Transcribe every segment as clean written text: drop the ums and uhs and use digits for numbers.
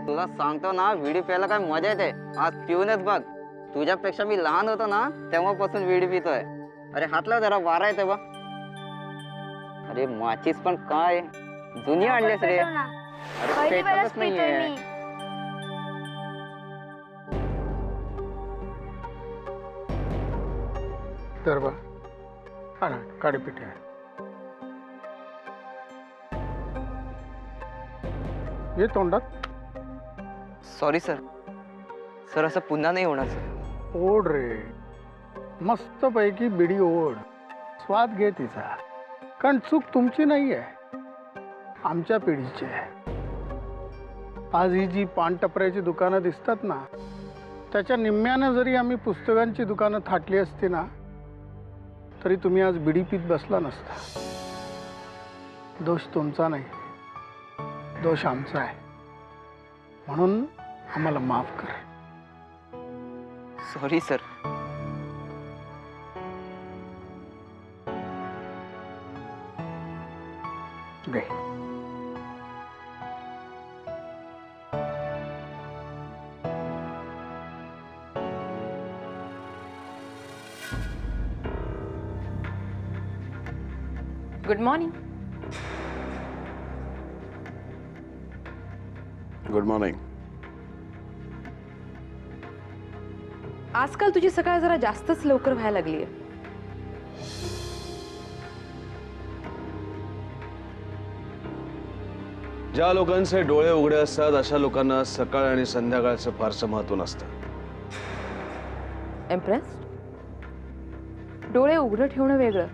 तुला सांगतो ना, विडी प्यायला काय मजा येते. आज पिऊनच बघ. तुझ्यापेक्षा मी लहान होतो ना, तेव्हापासून विडी पितोय. अरे हातला जरा वारा येते बा. अरे माचीस पण काय जुनी आणलीस रे. अरे पेटतच नाहीये. तर बा आणा काडीपिठी आहे. ये तोंडात सॉरी सर. सर असं पुन्हा नाही होणार सर. ओढ रे, मस्त पैकी बिडी ओढ, स्वाद घे तिचा. कारण चूक तुमची नाही आहे, आमच्या पिढीची आहे. आज ही जी पान टपऱ्याची दुकानं दिसतात ना, त्याच्या निम्म्यानं जरी आम्ही पुस्तकांची दुकानं थाटली असती ना, तरी तुम्ही आज बिडी पीत बसला नसता. दोष तुमचा नाही, दोष आमचा आहे. म्हणून आम्हाला माफ कर. Sorry sir. घे. Good morning. Good morning. आजकाल तुझी सकाळ जरा जास्तच लवकर व्हायला लागलीये. ज्या लोकांचे डोळे उघडे असतात अशा लोकांना सकाळ आणि संध्याकाळचं फारसं महत्व नसतं. इम्प्रेस्ड? डोळे उघडं ठेवणं वेगळं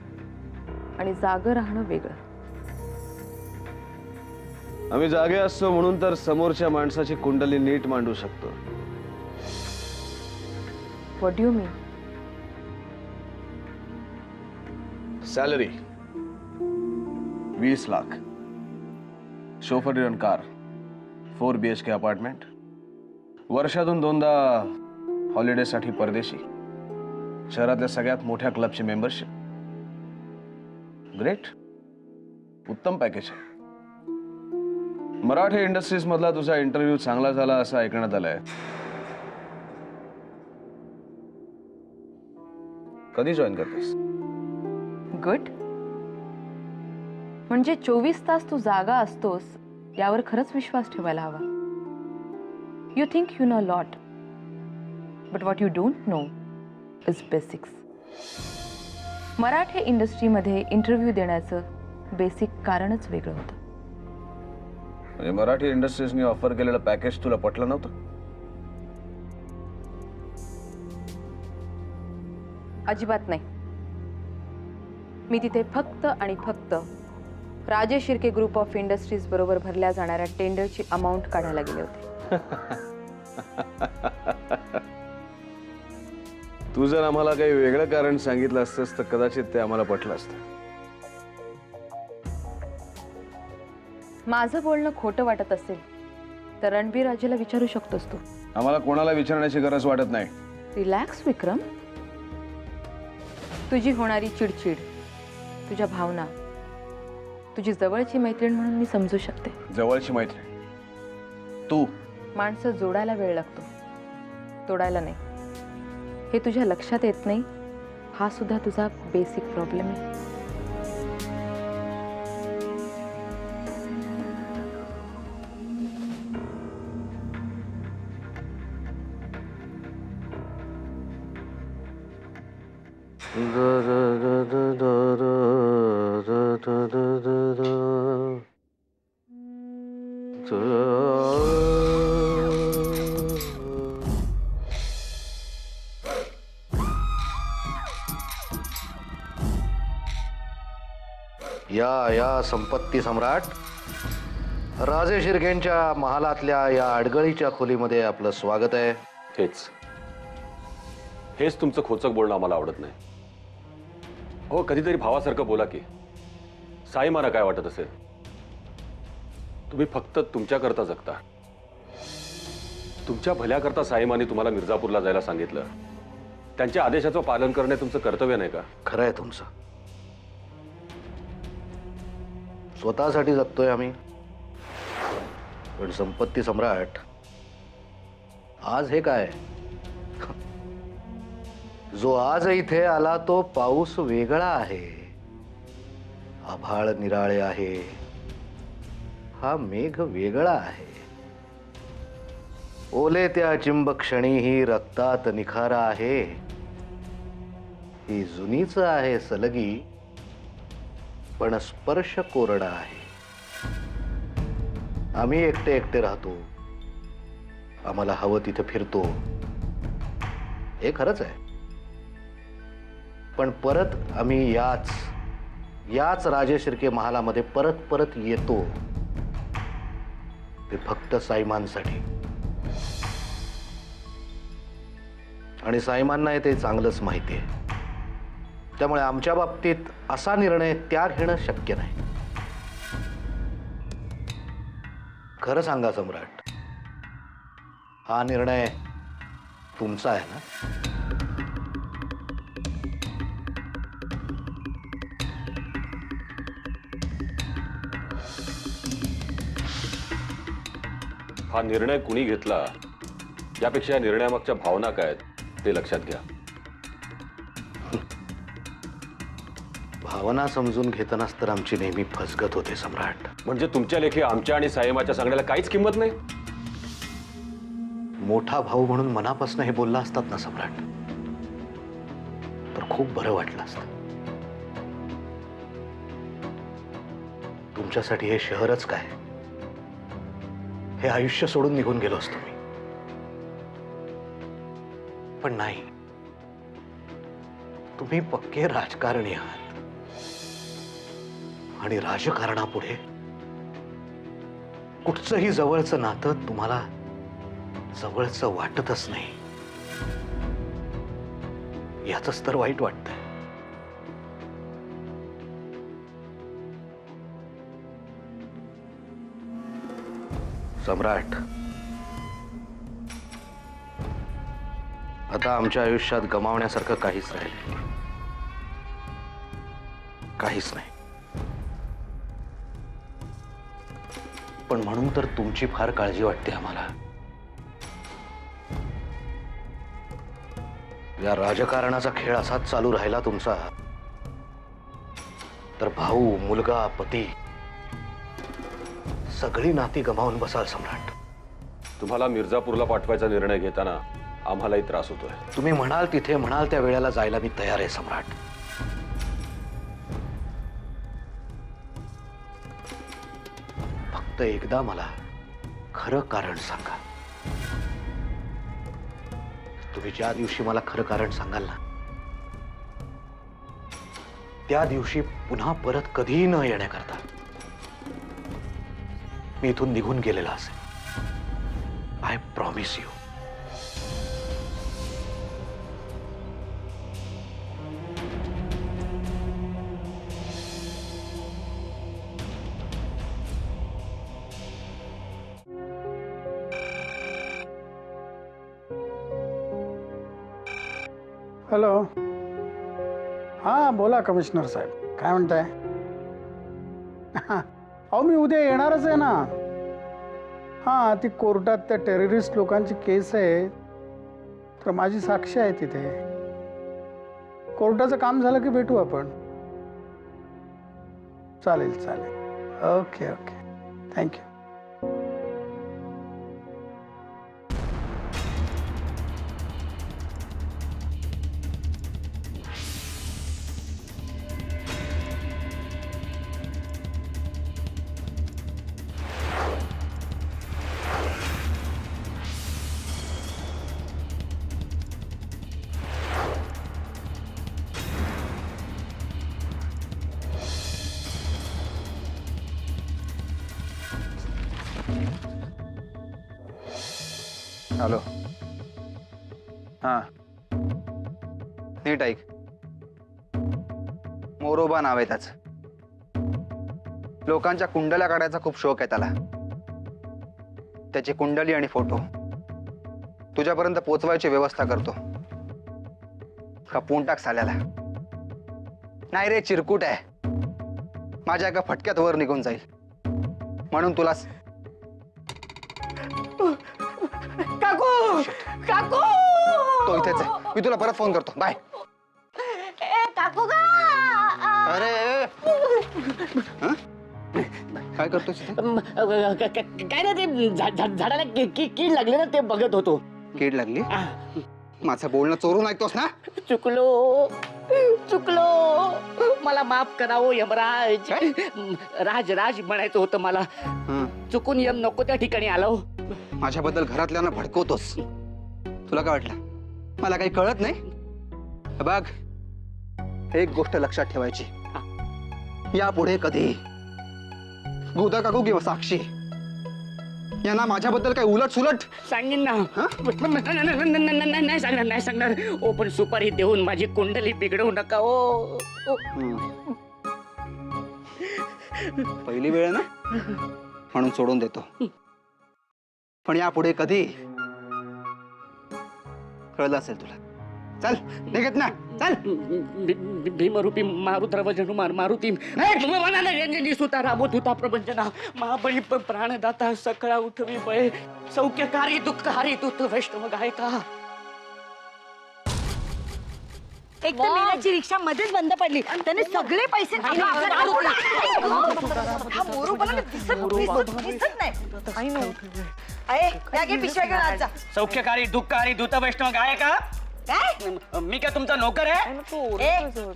आणि जागं राहणं वेगळं. आम्ही जागे असतो म्हणून तर समोरच्या माणसाची कुंडली नीट मांडू शकतो. What do you mean? Salary 20 lakh, chauffeur driven car, 4 BHK apartment, वर्षातून 2दा हॉलिडेसाठी परदेशी, शहरातल्या सगळ्यात मोठ्या क्लबची मेंबरशिप. ग्रेट, उत्तम पॅकेज आहे. मराठी इंडस्ट्रीज मधला तुझा इंटरव्ह्यू चांगला झाला असं ऐकण्यात आलंय. कधी जॉईन करतेस? गुड. म्हणजे 24 तास तू जागा असतोस यावर खरंच विश्वास ठेवायला हवा. You think you know lot, but what you don't know is basics. Marathi इंडस्ट्रीमध्ये इंटरव्ह्यू देण्याचं बेसिक कारणच वेगळं होतं. म्हणजे मराठी इंडस्ट्रीजनी ऑफर केलेलं पॅकेज तुला पटलं नव्हतं? अजिबात नाही. मी तिथे फक्त आणि फक्त राजे शिर्के ग्रुप ऑफ इंडस्ट्रीज बरोबर भरल्या जाणाऱ्या टेंडरची अमाऊंट काढायला गेले होते. तू जर आम्हाला काही वेगळं कारण सांगितलं असतंस तर कदाचित ते आम्हाला पटलं असतं. माझं बोलणं खोटं वाटत असेल तर रणबीर राजेला विचारू शकतोस तू. आम्हाला कोणाला विचारण्याची गरज वाटत नाही. रिलॅक्स विक्रम. तुझी होणारी चिडचिड, तुझ्या भावना, तुझी जवळची मैत्रीण म्हणून मी समजू शकते. जवळची मैत्रीण तू. माणसं जोडायला वेळ लागतो, तोडायला नाही. हे तुझ्या लक्षात येत नाही. हा सुद्धा तुझा बेसिक प्रॉब्लेम आहे. या संपत्ती सम्राट राजे शिर्केंच्या महालातल्या या अडगळीच्या खोलीमध्ये आपलं स्वागत आहे. हेच तुमचं खोचक बोलणं आम्हाला आवडत नाही. हो, कधीतरी भावासारखं बोला की. साई मला काय वाटत असेल? तुम्ही फक्त तुमच्याकरता जगता. तुमच्या भल्याकरता साईमाने तुम्हाला मिर्जापूरला जायला सांगितलं. त्यांच्या आदेशाचं पालन करणे तुमचं कर्तव्य नाही का? खरं आहे तुमचं. स्वतःसाठी जगतोय आम्ही, पण संपत्ती सम्राट आज हे काय? जो आज इथे आला तो पाऊस वेगळा आहे. आभाळ निराळे आहे. हा मेघ वेगळा आहे. ओले त्या चिंब क्षणीही रक्तात निखारा आहे. ही जुनीच आहे सलगी, पण स्पर्श कोरडा आहे. आम्ही एकटे एकटे राहतो, आम्हाला हवं तिथे फिरतो, हे खरंच आहे. पण परत आम्ही याच राजे शिर्के महालामध्ये परत परत येतो, ते फक्त साईमानसाठी. आणि साईमानना ते चांगलंच माहिती आहे. त्यामुळे आमच्या बाबतीत असा निर्णय त्या घेणं शक्य नाही. खरं सांगा सम्राट, हा निर्णय तुमचा आहे ना? हा निर्णय कुणी घेतला यापेक्षा या निर्णयामागच्या भावना काय आहेत ते लक्षात घ्या. भावना समजून घेतानाच तर आमची नेहमी फसगत होते सम्राट. म्हणजे तुमच्या लेखी आमच्या आणि सायमाच्या सांगण्याला काहीच किंमत नाही. मोठा भाऊ म्हणून मनापासून हे बोलला असतात ना सम्राट, तर खूप बरं वाटलं असतं. तुमच्यासाठी हे शहरच काय, हे आयुष्य सोडून निघून गेलो असतो मी. पण नाही, तुम्ही पक्के राजकारणी आहात आणि राजकारणापुढे कुठचंही जवळचं नातं तुम्हाला जवळचं वाटतच नाही. याचंच तर वाईट वाटतंय. सम्राट, आता आमच्या आयुष्यात गमावण्यासारखं काहीच राहिलं, काहीच नाही. पण म्हणून तर तुमची फार काळजी वाटते आम्हाला. या राजकारणाचा खेळ असाच चालू राहिला तुमचा तर भाऊ, मुलगा, पती सगळी नाती गमावून बसाल सम्राट. तुम्हाला मिर्झापूरला पाठवायचा निर्णय घेताना आम्हालाही त्रास होतोय. तुम्ही म्हणाल तिथे, म्हणाल त्या वेळेला जायला मी तयार आहे सम्राट. फक्त एकदा मला खरं कारण सांगा. तुम्ही ज्या दिवशी मला खरं कारण सांगाल ना, त्या दिवशी पुन्हा परत कधीही न येण्याकरता मी इथून निघून गेलेला असेल. I promise you. हॅलो. हां बोला कमिशनर साहेब, काय म्हणताय? अहो मी उद्या येणारच आहे ना. हां, ती कोर्टात त्या टेररिस्ट लोकांची केस आहे, तर माझी साक्ष आहे तिथे. कोर्टाचं काम झालं की भेटू आपण. चालेल चालेल. Okay okay, thank you. हॅलो. हां, नीट ऐक. मोरोबा नाव आहे त्याचं. लोकांच्या कुंडल्या काढायचा खूप शौक आहे त्याला. त्याची कुंडली आणि फोटो तुझ्यापर्यंत पोचवायची व्यवस्था करतो. खपवून टाक साल्याला. नाही रे, चिरकुट आहे. माझ्या एका फटक्यात वर निघून जाईल. म्हणून तुला काकू काकू तो इथेच आहे, मी तुला परत फोन करतो. बाय. काकू का अरे हं? काय करतोस इथे? काय ना ते झाडाला कीड लागले ना ते बघत होतो. कीड लागली? माझं बोलणं चोरून ऐकतोस ना? चुकलो मला माफ करावं यमराज. राज राज म्हणायचं होतं मला. हं. चुकून यम नको त्या ठिकाणी आलो. माझ्याबद्दल घरातल्यांना भडकवतोस. तुला काय वाटलं मला काही कळत नाही? बघ, एक गोष्ट लक्षात ठेवायची, यापुढे कधी गोदा काकू किंवा साक्षी यांना माझ्याबद्दल काही उलट सुलट सांगेन ना. नाही सांगणार. ओ पण सुपारी देऊन माझी कुंडली बिघडवू नका ओ. पहिली वेळ ना म्हणून सोडून देतो, पण यापुढे कधी कळलं असेल तुला. चल निघत ना, चल. भीमरूपी मारुद्रव जनुमार मारुती सुता राबोत होता प्रपंचना महाबळी प्राणदाता सकळा उठवी बळे सौख्यकारी दुःखहारी दूत वैष्णव गायका. एक तर मीनाची रिक्षा मध्येच बंद पडली, त्याने सगळे पैसे दिसत नाही. या घे पिशव्या घेऊन आज जा. सौख्यकारी दुःखहारी दूत वैष्णव गायका. काय मी काय तुमचा नोकर आहे?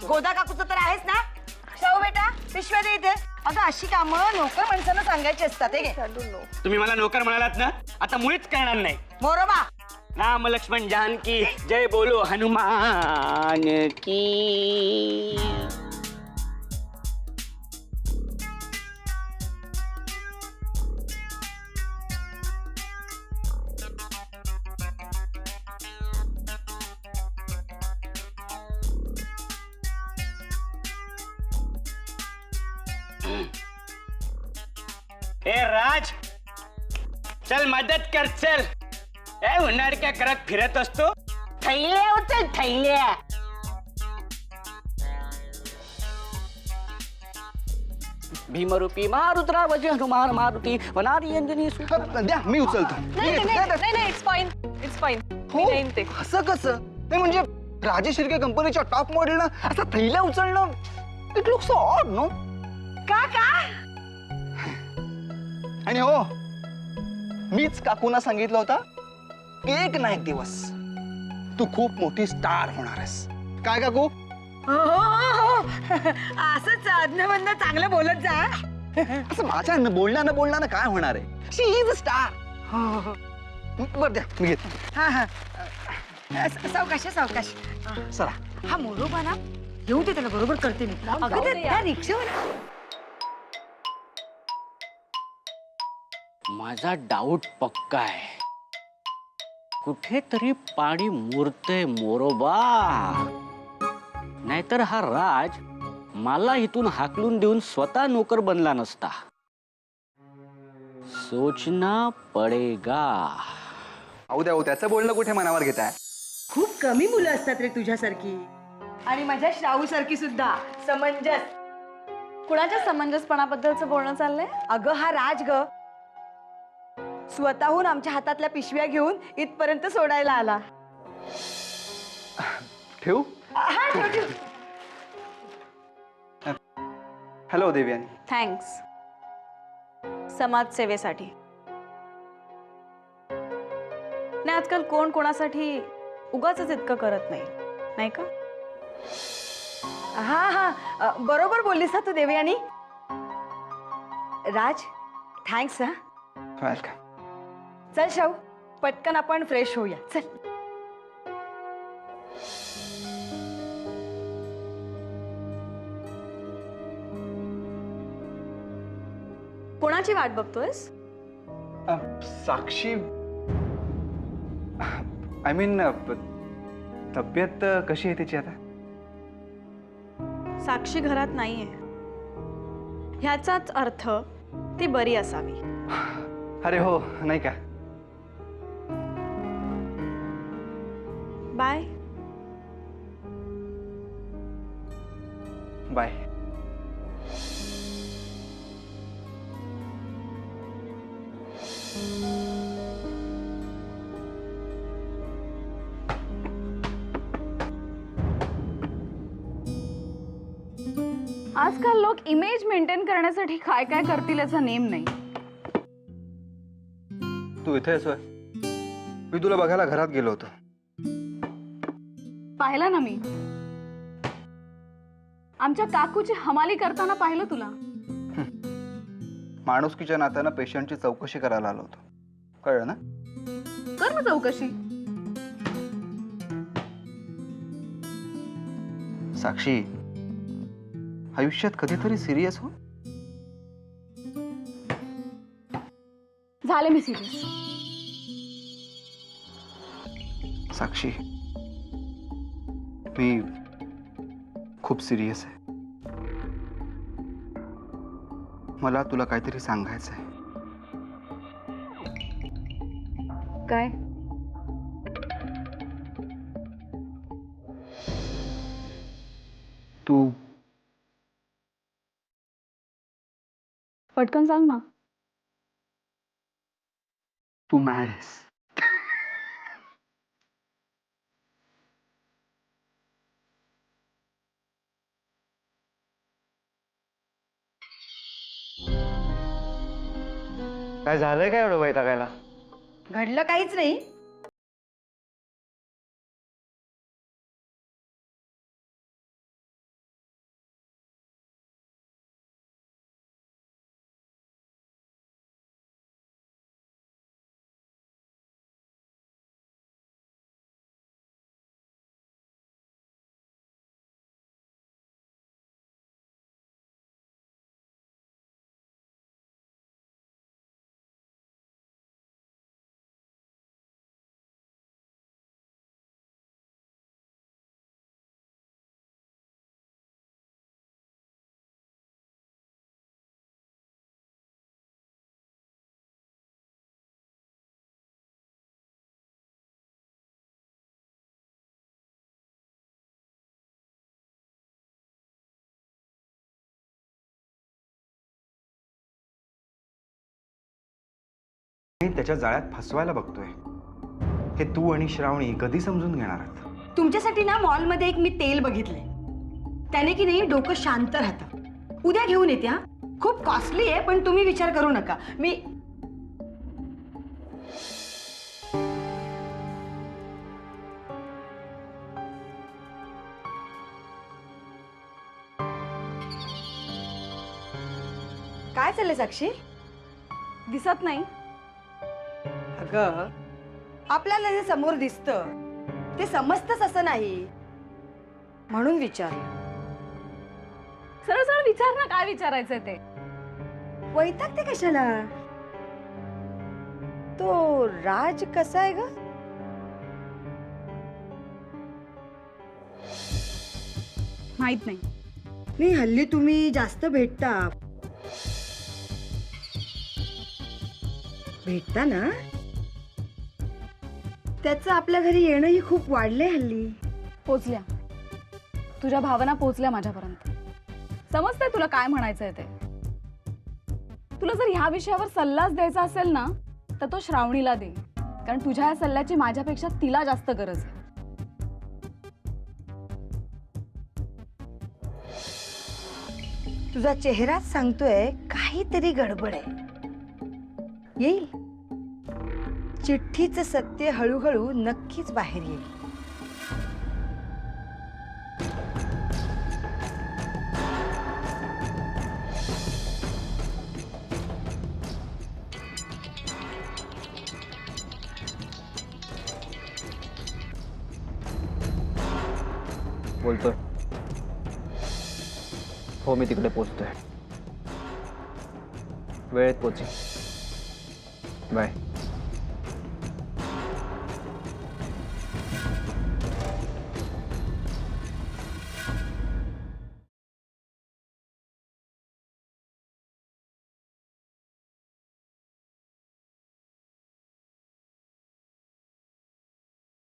गोदा काकूचं तर आहेस ना. शाहू बेटा पिशव्या दे इथे. अगं अशी कामं नोकर माणसानं सांगायची असतात. हे घे. तुम्ही मला नोकर म्हणालात ना, आता मुळीच करणार नाही. मोरोबा राम लक्ष्मण जानकी जय बोलो हनुमान की. ए राज, चल मदत कर चल. ए उन्हाळक्या करत फिरत असतो. थैल्या उचल थैल्या. भीमरूपी मारुद्रा वज हनुमान मारुती वनारी अंजनी द्या मी उचलतो. इट्स फाईन हो, असं कसं? ते म्हणजे राजे शिर्के कंपनीच्या टॉप मॉडेलनं असं थैल्या उचलणं, it looks so odd no. का आणि हो, मीच काकूना सांगितलं होतं एक ना एक दिवस तू खूप मोठी स्टार होणार आहेस. काय काकू? हो असंच अज्ञाबंध चांगलं बोलत जा. असं माझ्या बोलण्यानं काय होणार आहे? शी इज अ स्टार. बरं द्या मी घेतो. हा सावकाश. चला. हा मोरोबा ना येऊ दे, त्याला बरोबर करते मी. अगं त्या रिक्षावर माझा डाऊट पक्का आहे. कुठेतरी पाणी मुरतंय मोरोबा. नाहीतर हा राज मला इथून हाकलून देऊन स्वतः नोकर बनला नसता. सोचना पडेगा. अहो त्याचं बोलणं कुठे मनावर घेत आहे? खूप कमी मुलं असतात रे तुझ्यासारखी, आणि माझ्या श्रावू सारखी सुद्धा समंजस. कुणाच्या समंजसपणाबद्दलचं बोलणं चाललंय? अगं हा राज ग स्वतःहून आमच्या हातातल्या पिशव्या घेऊन इथपर्यंत सोडायला आला. ठेवू? हा ठेव. हॅलो देवयानी. थँक्स समाजसेवेसाठी. नाही, आजकाल कोण कोणासाठी उगाच इतकं करत नाही का? हा बरोबर बोललीस हा तू देवयानी. राज थँक्स. हा वेलकम. चल शाहू, पटकन आपण फ्रेश होऊया. चल. कोणाची वाट बघतोयस? साक्षी, आय मीन तब्येत कशी आहे तिची आता? साक्षी घरात नाहीये, ह्याचाच अर्थ ती बरी असावी. अरे हो, नाही का? बाय. बाय. आजकाल लोक इमेज मेंटेन करण्यासाठी काय काय करतील याचा नेम नाही. तू इथे आहेस होय? मी तुला बघायला घरात गेलो होतो. पाहिलं ना मी, आमच्या काकूची हमाली करताना पाहिलं तुला. माणुसकीच्या नात्यानं पेशंटची चौकशी करायला आलो होतो. कळलं ना? कर ना चौकशी. साक्षी, आयुष्यात कधीतरी सिरियस हो. झाले मी सिरियस. साक्षी, मी खूप सिरियस आहे. मला तुला काहीतरी सांगायचं आहे. काय? तू पटकन सांग ना. तू मॅड आहेस. काय झालंय काय एवढं वैतागायला? घडलं काहीच नाही. त्याच्या जाळ्यात फसवायला बघतोय. हे तू आणि श्रावणी कधी समजून घेणार आहात? तुमच्यासाठी ना मॉलमध्ये एक मी तेल बघितलंय. त्याने की नाही डोकं शांत राहतं. उद्या घेऊन येते. हा, खूप कॉस्टली आहे, पण तुम्ही विचार करू नका. मी काय चाललंय साक्षी? दिसत नाही. अगं, आपल्याला जे समोर दिसतं ते समजतच असं नाही, म्हणून विचारलं. सरळ सरळ विचार ना, काय विचारायचंय ते. वैतागते कशाला? तो राज कसा आहे ग? माहित नाही. नाही, हल्ली तुम्ही जास्त भेटता ना. त्याचं आपल्या घरी येणंही खूप वाढलंय हल्ली. पोचल्या तुझ्या भावना, पोचल्या माझ्यापर्यंत. समजतंय तुला काय म्हणायचंय ते. तुला जर ह्या विषयावर सल्लाच द्यायचा असेल ना, तर तो श्रावणीला दे, कारण तुझ्या या सल्ल्याची माझ्यापेक्षा तिला जास्त गरज आहे. तुझा चेहराच सांगतोय काहीतरी गडबड आहे. येईल चिठ्ठीचं सत्य, हळूहळू नक्कीच बाहेर येईल. बोलतोय. हो, मी तिकडे पोचतोय. वेळेत पोचेन. बाय.